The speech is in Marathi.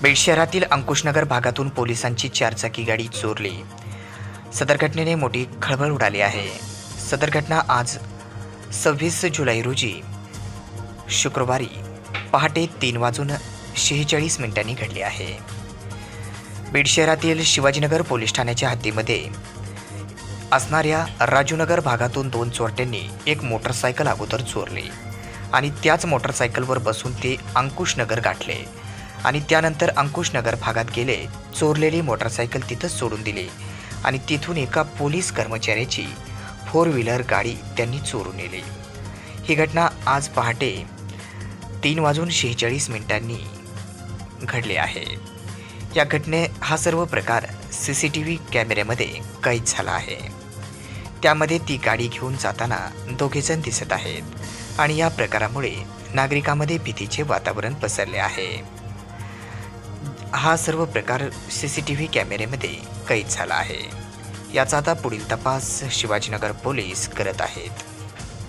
बीड शहरातील अंकुशनगर भागातून पोलिसांची चारचाकी गाडी चोरली। सदर घटनेने मोठी खळबळ उडाली आहे। सदर घटना आज 26 जुलै रोजी शुक्रवारी पहाटे 3:46 घडली आहे। बीड शहरातील शिवाजीनगर पोलीस ठाण्याच्या हद्दीमध्ये असणाऱ्या राजूनगर भागातून 2 चोरट्यांनी एक मोटरसायकल अगोदर चोरली आणि त्याच मोटरसायकलवर बसून ते अंकुशनगर गाठले आणि त्यानंतर अंकुशनगर भागात गेले। चोरलेली मोटरसायकल तिथंच सोडून दिली आणि तिथून एका पोलीस कर्मचाऱ्याची 4 व्हीलर गाडी त्यांनी चोरून नेली। ही घटना आज पहाटे 3:46 घडली आहे। या हा सर्व प्रकार CCTV कॅमेऱ्यामध्ये कैद झाला आहे। त्यामध्ये ती गाडी घेऊन जाताना दोघेजण दिसत आहेत आणि या प्रकारामुळे नागरिकांमध्ये भीतीचे वातावरण पसरले आहे। हा सर्व प्रकार CCTV कॅमेऱ्यामध्ये कैद झाला आहे। याचा आता पुढील तपास शिवाजीनगर पोलीस करत आहेत।